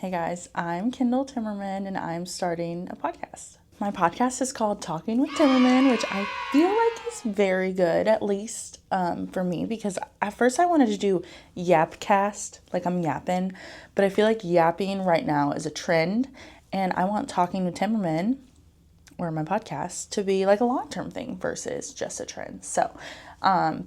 Hey guys, I'm Kendall Timmerman and I'm starting a podcast. My podcast is called Talking with Timmerman, which I feel like is very good, at least for me, because at first I wanted to do Yapcast, like I'm yapping, but I feel like yapping right now is a trend, and I want Talking with Timmerman, or my podcast, to be like a long-term thing versus just a trend. So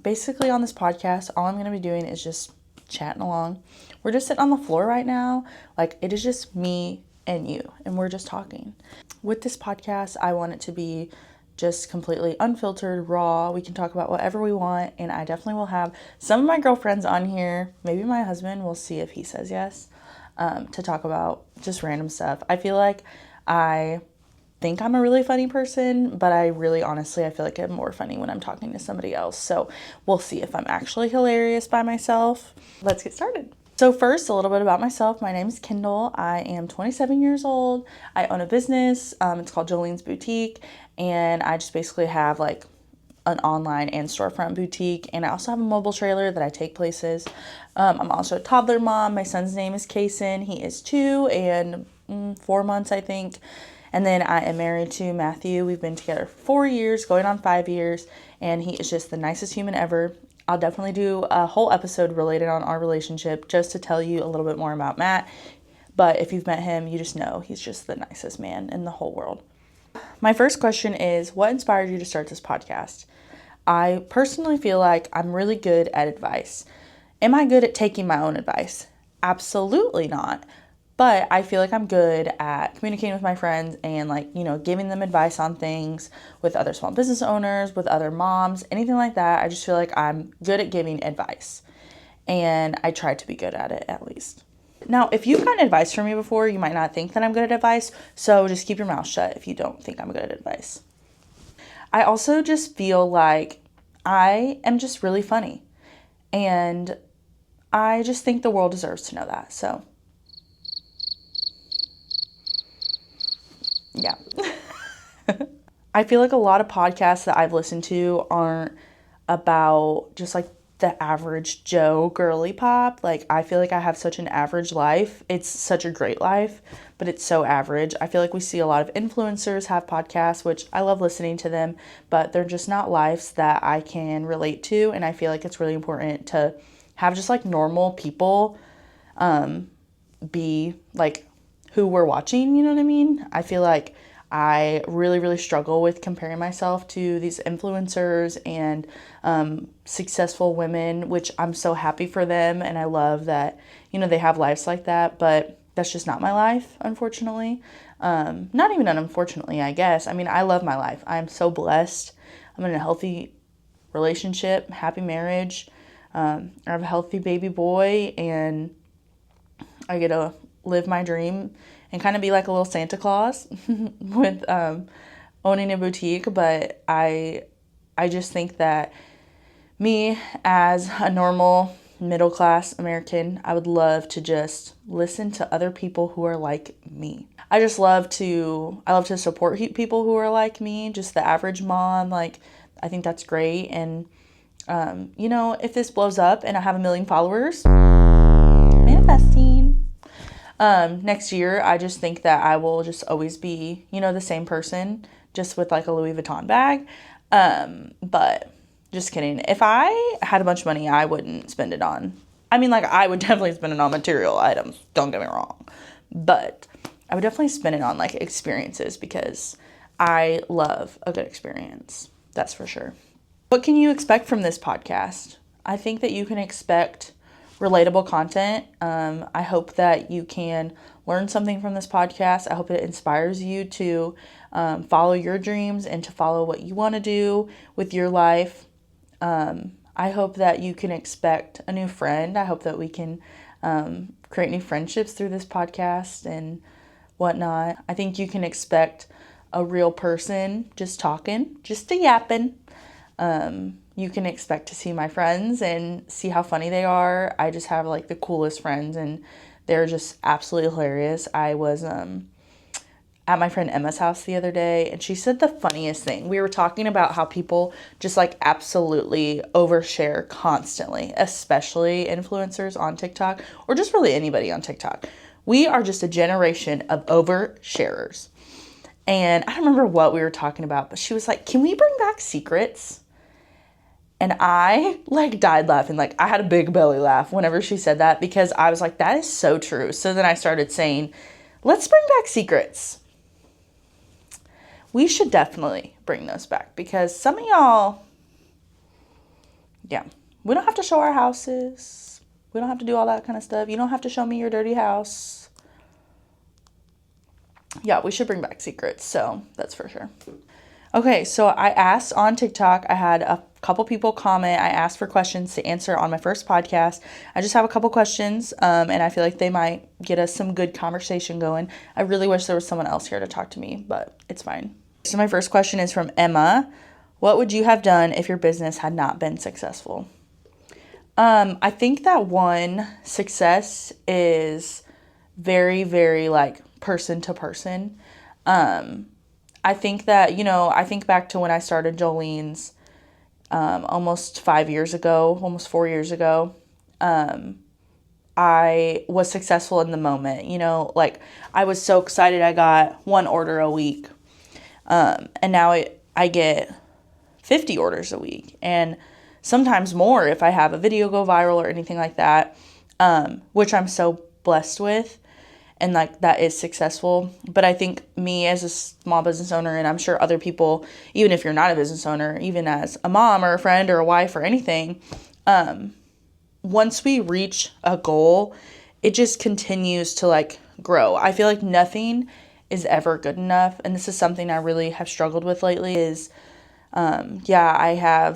basically on this podcast, all I'm going to be doing is just chatting along. We're just sitting on the floor right now. Like, it is just me and you, and we're just talking. With this podcast, I want it to be just completely unfiltered, raw. We can talk about whatever we want, and I definitely will have some of my girlfriends on here. Maybe my husband. We'll see if he says yes, to talk about just random stuff. I feel like I think I'm a really funny person, but I really honestly, I feel like I'm more funny when I'm talking to somebody else. So we'll see if I'm actually hilarious by myself. Let's get started. So first, a little bit about myself. My name is Kendall. I am 27 years old. I own a business. It's called Jolene's Boutique, and I just basically have like an online and storefront boutique, and I also have a mobile trailer that I take places. I'm also a toddler mom. My son's name is Kason. He is 2 and 4 months, I think. And then I am married to Matthew. We've been together for 4 years, going on 5 years, and he is just the nicest human ever. I'll definitely do a whole episode related on our relationship just to tell you a little bit more about Matt. But if you've met him, you just know he's just the nicest man in the whole world. My first question is, what inspired you to start this podcast? I personally feel like I'm really good at advice. Am I good at taking my own advice? Absolutely not. But I feel like I'm good at communicating with my friends and giving them advice on things with other small business owners, with other moms, anything like that. I just feel like I'm good at giving advice, and I try to be good at it at least. Now, if you've gotten advice from me before, you might not think that I'm good at advice, so just keep your mouth shut if you don't think I'm good at advice. I also just feel like I am just really funny, and I just think the world deserves to know that, so yeah. I feel like a lot of podcasts that I've listened to aren't about just like the average Joe girly pop. Like, I feel like I have such an average life. It's such a great life, but it's so average. I feel like we see a lot of influencers have podcasts, which I love listening to them, but they're just not lives that I can relate to. And I feel like it's really important to have just like normal people be like who we're watching, you know what I mean? I feel like I really, really struggle with comparing myself to these influencers and successful women, which I'm so happy for them. And I love that, they have lives like that, but that's just not my life, unfortunately. Not even unfortunately, I guess. I mean, I love my life. I'm so blessed. I'm in a healthy relationship, happy marriage. I have a healthy baby boy, and I get to live my dream and kind of be like a little Santa Claus with owning a boutique. But I just think that me as a normal middle-class American, I would love to just listen to other people who are like me. I love to support people who are like me, just the average mom. Like, I think that's great. And if this blows up and I have 1 million followers, manifesting. Next year, I just think that I will just always be, the same person, just with like a Louis Vuitton bag. But just kidding. If I had a bunch of money, I wouldn't spend it on, I would definitely spend it on material items. Don't get me wrong. But I would definitely spend it on like experiences, because I love a good experience. That's for sure. What can you expect from this podcast? I think that you can expect relatable content. I hope that you can learn something from this podcast. I hope it inspires you to follow your dreams and to follow what you want to do with your life. I hope that you can expect a new friend. I hope that we can create new friendships through this podcast and whatnot. I think you can expect a real person just talking, just a yapping. You can expect to see my friends and see how funny they are. I just have like the coolest friends, and they're just absolutely hilarious. I was at my friend Emma's house the other day, and she said the funniest thing. We were talking about how people just like absolutely overshare constantly, especially influencers on TikTok, or just really anybody on TikTok, We are just a generation of oversharers. And I don't remember what we were talking about, but she was like, can we bring back secrets? And I like died laughing. Like I had a big belly laugh whenever she said that, because I was like, that is so true. So then I started saying, let's bring back secrets. We should definitely bring those back, because some of y'all, yeah, we don't have to show our houses. We don't have to do all that kind of stuff. You don't have to show me your dirty house. Yeah, we should bring back secrets. So that's for sure. Okay, so I asked on TikTok, I had a couple people comment. I asked for questions to answer on my first podcast. I just have a couple questions, and I feel like they might get us some good conversation going. I really wish there was someone else here to talk to me, but it's fine. So my first question is from Emma. What would you have done if your business had not been successful? I think that one, success is very, very like person to person. I think that, I think back to when I started Jolene's almost 5 years ago, almost 4 years ago. I was successful in the moment, like I was so excited. I got 1 order a week. And now I get 50 orders a week, and sometimes more if I have a video go viral or anything like that, which I'm so blessed with. And like that is successful. But I think me as a small business owner, and I'm sure other people, even if you're not a business owner, even as a mom or a friend or a wife or anything, once we reach a goal, it just continues to like grow. I feel like nothing is ever good enough. And this is something I really have struggled with lately is, I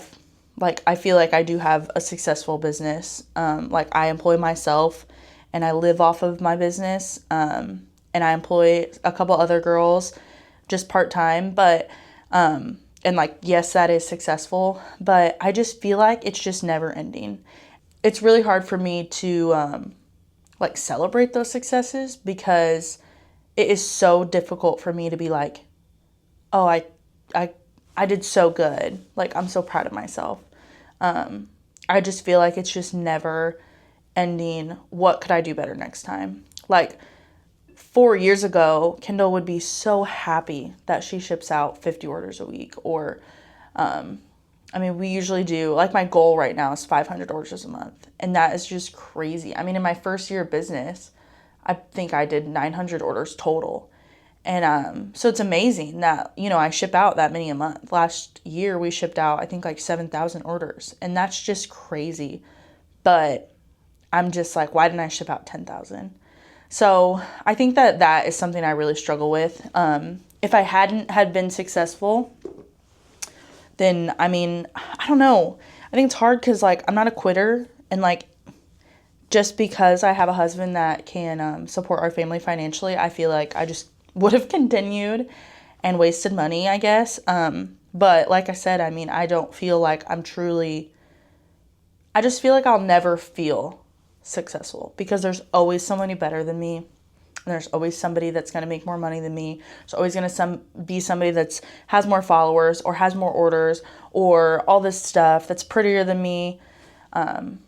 feel like I do have a successful business. Like I employ myself and I live off of my business. And I employ a couple other girls just part-time, but, and like, yes, that is successful, but I just feel like it's just never ending. It's really hard for me to, like celebrate those successes, because it is so difficult for me to be like, oh, I did so good. Like, I'm so proud of myself. I just feel like it's just never ending. What could I do better next time? Like 4 years ago, Kendall would be so happy that she ships out 50 orders a week. Or, we usually do, like my goal right now is 500 orders a month. And that is just crazy. In my first year of business, I think I did 900 orders total. And so it's amazing that, I ship out that many a month. Last year we shipped out, I think like 7,000 orders. And that's just crazy. But I'm just like, why didn't I ship out 10,000? So I think that that is something I really struggle with. If I hadn't had been successful, then, I don't know. I think it's hard because like I'm not a quitter. And like, just because I have a husband that can support our family financially, I feel like I just would have continued and wasted money, I guess. But like I said, I don't feel like I just feel like I'll never feel successful, because there's always somebody better than me. And there's always somebody that's going to make more money than me. There's always going to be somebody that's has more followers or has more orders or all this stuff that's prettier than me. And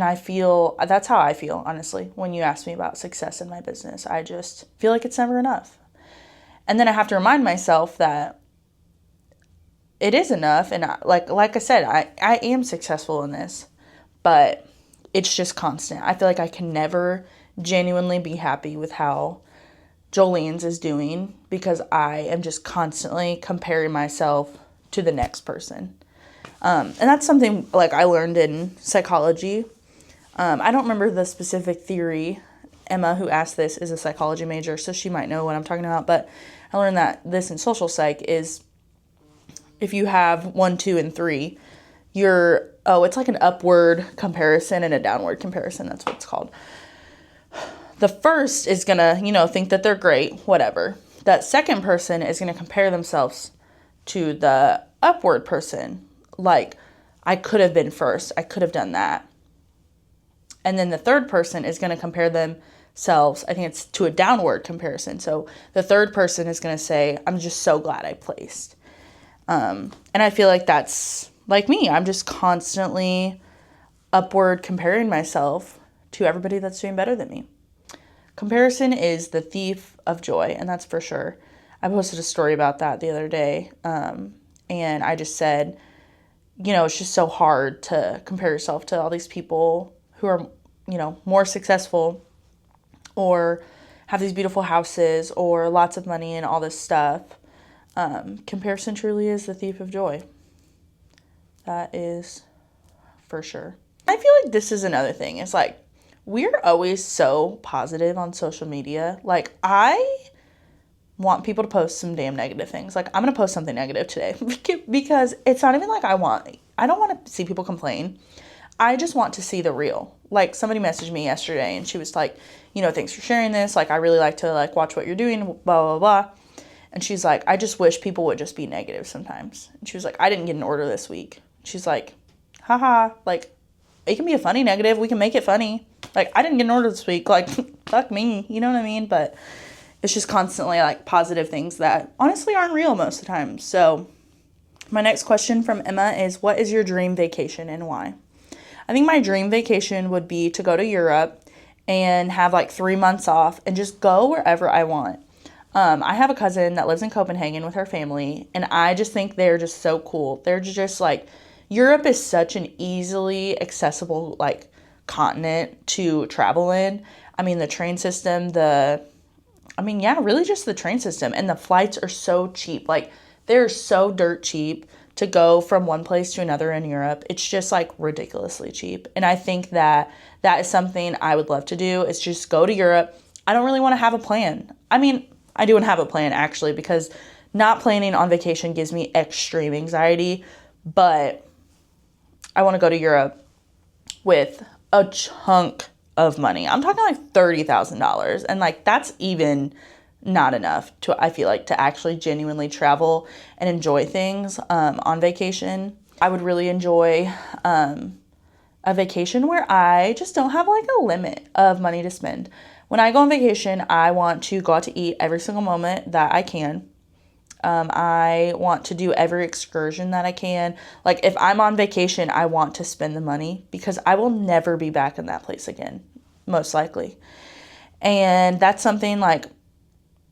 that's how I feel, honestly, when you ask me about success in my business. I just feel like it's never enough. And then I have to remind myself that it is enough. And like I said, I am successful in this, but it's just constant. I feel like I can never genuinely be happy with how Jolene's is doing, because I am just constantly comparing myself to the next person. And that's something like I learned in psychology. I don't remember the specific theory. Emma, who asked this, is a psychology major, so she might know what I'm talking about. But I learned that this in social psych is if you have 1, 2, and 3, it's like an upward comparison and a downward comparison. That's what it's called. The first is going to, think that they're great, whatever. That second person is going to compare themselves to the upward person. Like, I could have been first. I could have done that. And then the third person is going to compare themselves, I think it's to a downward comparison. So the third person is going to say, I'm just so glad I placed. And I feel like that's like me. I'm just constantly upward comparing myself to everybody that's doing better than me. Comparison is the thief of joy, and that's for sure. I posted a story about that the other day, and I just said, it's just so hard to compare yourself to all these people who are, more successful or have these beautiful houses or lots of money and all this stuff. Comparison truly is the thief of joy. That is for sure. I feel like this is another thing. It's like, we're always so positive on social media. Like, I want people to post some damn negative things. Like, I'm going to post something negative today because it's not even like I don't want to see people complain. I just want to see the real. Like, somebody messaged me yesterday and she was like, thanks for sharing this. Like, I really like to watch what you're doing, blah, blah, blah. And she's like, I just wish people would just be negative sometimes. And she was like, I didn't get an order this week. She's like, haha, like, it can be a funny negative. We can make it funny. Like, I didn't get an order this week. Like, fuck me. You know what I mean? But it's just constantly, positive things that honestly aren't real most of the time. So my next question from Emma is, what is your dream vacation and why? I think my dream vacation would be to go to Europe and have 3 months off and just go wherever I want. I have a cousin that lives in Copenhagen with her family, and I just think they're just so cool. They're just Europe is such an easily accessible continent to travel in. I mean, the train system, really just the train system, and the flights are so cheap. They're so dirt cheap to go from one place to another in Europe. It's just ridiculously cheap. And I think that is something I would love to do, is just go to Europe. I don't really want to have a plan. I mean, I do have a plan actually, because not planning on vacation gives me extreme anxiety, but I want to go to Europe with a chunk of money. I'm talking $30,000, and that's even not enough I feel to actually genuinely travel and enjoy things on vacation. I would really enjoy a vacation where I just don't have a limit of money to spend. When I go on vacation, I want to go out to eat every single moment that I can. I want to do every excursion that I can. If I'm on vacation, I want to spend the money because I will never be back in that place again, most likely. And that's something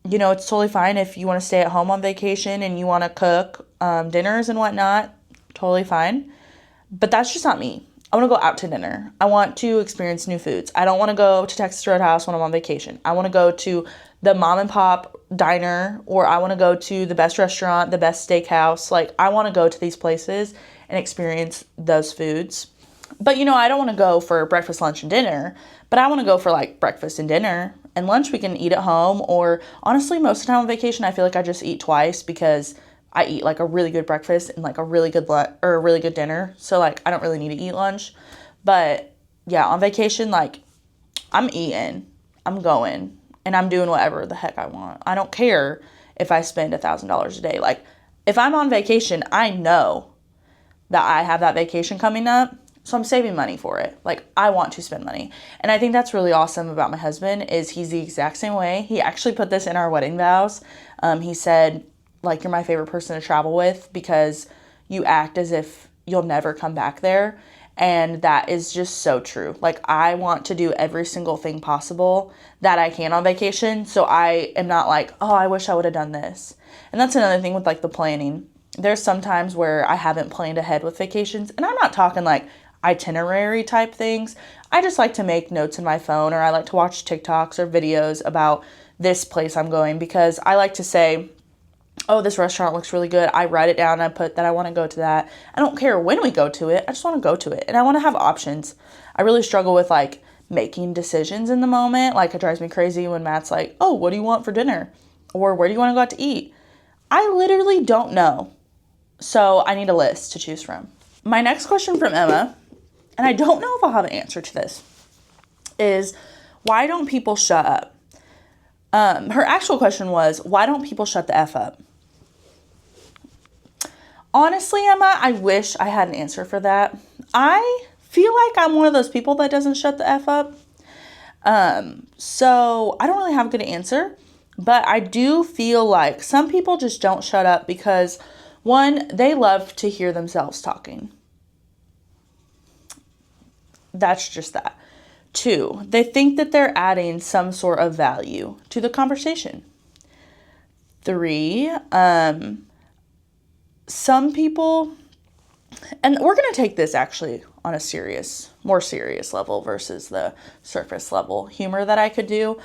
it's totally fine if you want to stay at home on vacation and you want to cook dinners and whatnot, totally fine. But that's just not me. I want to go out to dinner. I want to experience new foods. I don't want to go to Texas Roadhouse when I'm on vacation. I want to go to the mom and pop diner, or I want to go to the best restaurant, the best steakhouse. I want to go to these places and experience those foods. But, I don't want to go for breakfast, lunch, and dinner, but I want to go for breakfast and dinner, and lunch we can eat at home. Or honestly, most of the time on vacation, I feel I just eat twice because I eat a really good breakfast and a really good a really good dinner. So I don't really need to eat lunch. But yeah, on vacation, I'm eating, I'm going, and I'm doing whatever the heck I want. I don't care if I spend $1,000 a day. If I'm on vacation, I know that I have that vacation coming up, so I'm saving money for it. I want to spend money. And I think that's really awesome about my husband is he's the exact same way. He actually put this in our wedding vows. He said, you're my favorite person to travel with because you act as if you'll never come back there. And that is just so true. I want to do every single thing possible that I can on vacation. So I am not oh, I wish I would have done this. And that's another thing with the planning. There's some times where I haven't planned ahead with vacations. And I'm not talking itinerary type things. I just like to make notes in my phone, or I like to watch TikToks or videos about this place I'm going, because I like to say, oh, this restaurant looks really good. I write it down. I put that I want to go to that. I don't care when we go to it. I just want to go to it. And I want to have options. I really struggle with making decisions in the moment. It drives me crazy when Matt's oh, what do you want for dinner? Or where do you want to go out to eat? I literally don't know. So I need a list to choose from. My next question from Emma, and I don't know if I'll have an answer to this, is why don't people shut up? Her actual question was, why don't people shut the F up? Honestly, Emma, I wish I had an answer for that. I feel I'm one of those people that doesn't shut the F up. So I don't really have a good answer, but I do feel some people just don't shut up because, one, they love to hear themselves talking. That's just that. 2, they think that they're adding some sort of value to the conversation. 3, some people, and we're going to take this actually on a more serious level versus the surface level humor that I could do.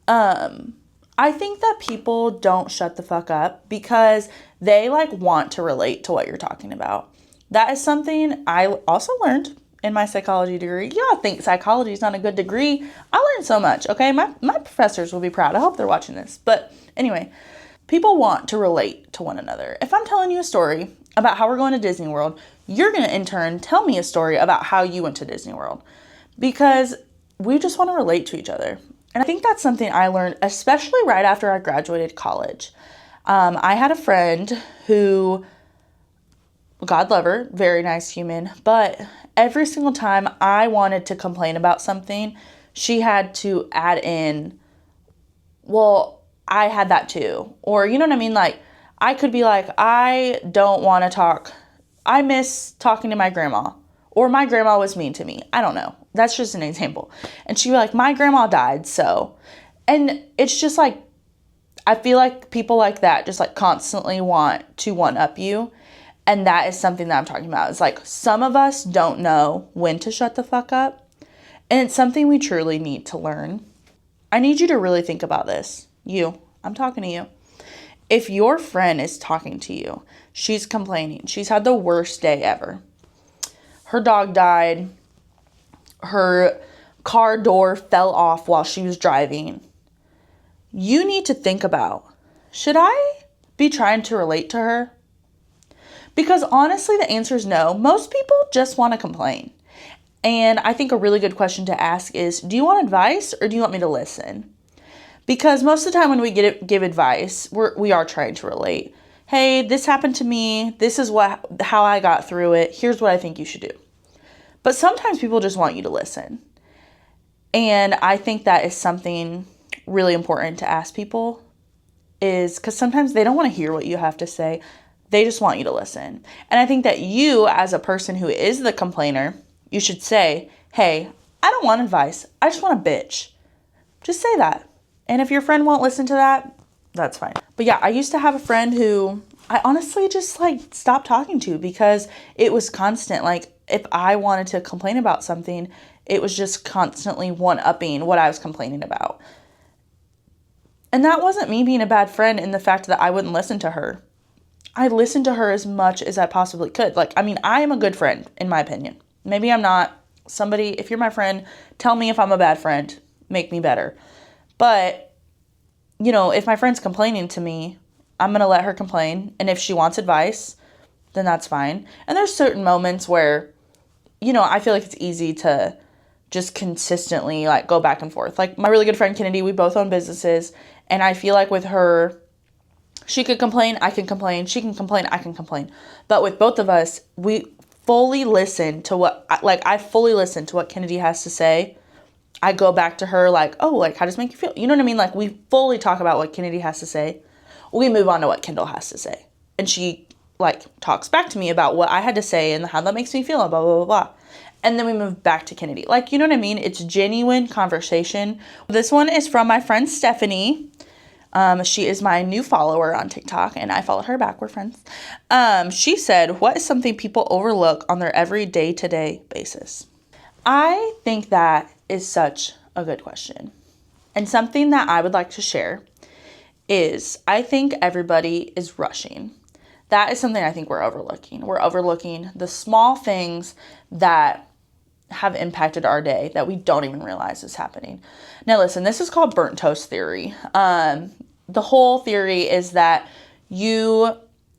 I think that people don't shut the fuck up because they want to relate to what you're talking about. That is something I also learned in my psychology degree. Y'all think psychology is not a good degree. I learned so much, okay? My professors will be proud. I hope they're watching this. But anyway, people want to relate to one another. If I'm telling you a story about how we're going to Disney World, you're going to in turn tell me a story about how you went to Disney World because we just want to relate to each other. And I think that's something I learned, especially right after I graduated college. I had a friend who, God love her, very nice human, but every single time I wanted to complain about something, she had to add in, well, I had that too. Or, you know what I mean? I could be like, I don't want to talk. I miss talking to my grandma. Or my grandma was mean to me. I don't know. That's just an example. And she'd be like, my grandma died, so. And it's just I feel like people like that just constantly want to one-up you. And that is something that I'm talking about. It's some of us don't know when to shut the fuck up. And it's something we truly need to learn. I need you to really think about this. I'm talking to you. If your friend is talking to you, she's complaining. She's had the worst day ever. Her dog died. Her car door fell off while she was driving. You need to think about, should I be trying to relate to her? Because honestly, the answer is no. Most people just want to complain. And I think a really good question to ask is, do you want advice or do you want me to listen? Because most of the time when we give advice, we are trying to relate. Hey, this happened to me. This is how I got through it. Here's what I think you should do. But sometimes people just want you to listen. And I think that is something really important to ask people, is because sometimes they don't want to hear what you have to say. They just want you to listen. And I think that you, as a person who is the complainer, you should say, hey, I don't want advice. I just want a bitch. Just say that. And if your friend won't listen to that, that's fine. But yeah, I used to have a friend who I honestly just stopped talking to because it was constant. If I wanted to complain about something, it was just constantly one-upping what I was complaining about. And that wasn't me being a bad friend in the fact that I wouldn't listen to her. I listened to her as much as I possibly could. I am a good friend, in my opinion. Maybe I'm not. If you're my friend, tell me if I'm a bad friend. Make me better. But, if my friend's complaining to me, I'm going to let her complain. And if she wants advice, then that's fine. And there's certain moments where, I feel like it's easy to just consistently go back and forth. My really good friend Kennedy, we both own businesses. And I feel like with her, she could complain, I can complain. She can complain, I can complain. But with both of us, we fully listen to I fully listen to what Kennedy has to say. I go back to her how does it make you feel? You know what I mean? We fully talk about what Kennedy has to say. We move on to what Kendall has to say. And she talks back to me about what I had to say and how that makes me feel, blah, blah, blah, blah. And then we move back to Kennedy. You know what I mean? It's genuine conversation. This one is from my friend Stephanie. She is my new follower on TikTok, and I follow her back. We're friends. She said, what is something people overlook on their every day-to-day basis? I think that is such a good question. And something that I would like to share is I think everybody is rushing. That is something I think we're overlooking. We're overlooking the small things that have impacted our day that we don't even realize is happening. Now listen, this is called burnt toast theory. The whole theory is that you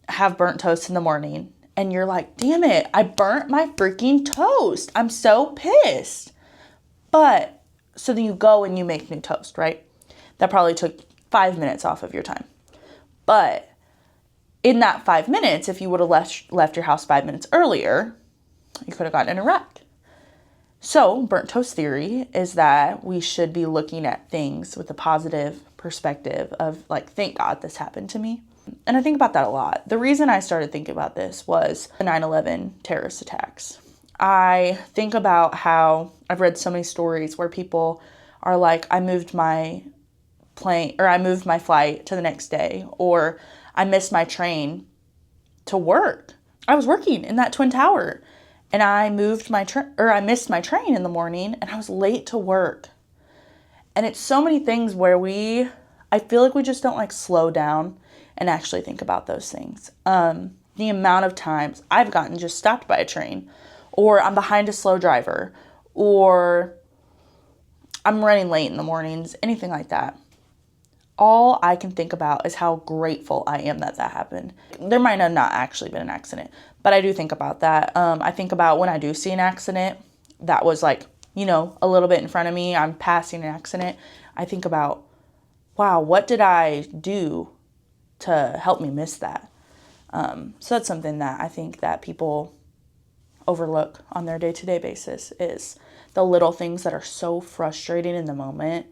have burnt toast in the morning and you're like, damn it, I burnt my freaking toast. I'm so pissed. But so then you go and you make new toast, right? That probably took 5 minutes off of your time. But in that 5 minutes, if you would have left your house 5 minutes earlier, you could have gotten in a wreck. So burnt toast theory is that we should be looking at things with a positive perspective of thank God this happened to me. And I think about that a lot. The reason I started thinking about this was the 9/11 terrorist attacks. I think about how I've read so many stories where people are like, I moved my flight to the next day, or I missed my train to work. I was working in that Twin Tower and I missed my train in the morning and I was late to work. And it's so many things where I feel like we just don't like slow down and actually think about those things. The amount of times I've gotten just stopped by a train, or I'm behind a slow driver, or I'm running late in the mornings, anything like that. All I can think about is how grateful I am that happened. There might have not actually been an accident, but I do think about that. I think about when I do see an accident that was like, a little bit in front of me, I'm passing an accident. I think about, wow, what did I do to help me miss that? So that's something that I think that people overlook on their day-to-day basis, is the little things that are so frustrating in the moment,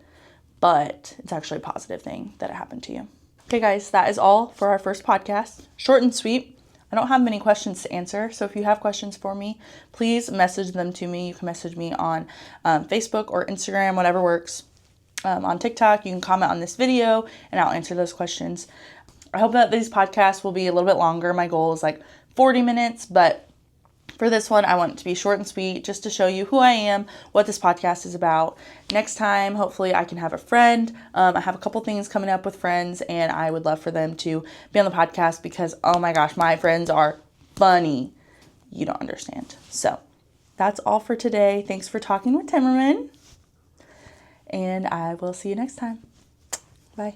but it's actually a positive thing that it happened to you. Okay, guys, that is all for our first podcast. Short and sweet. I don't have many questions to answer, so if you have questions for me, please message them to me. You can message me on Facebook or Instagram, whatever works. On TikTok, you can comment on this video, and I'll answer those questions. I hope that these podcasts will be a little bit longer. My goal is like 40 minutes, but for this one, I want it to be short and sweet, just to show you who I am, what this podcast is about. Next time, hopefully I can have a friend. I have a couple things coming up with friends, and I would love for them to be on the podcast because, oh my gosh, my friends are funny. You don't understand. So that's all for today. Thanks for talking with Timmerman, and I will see you next time. Bye.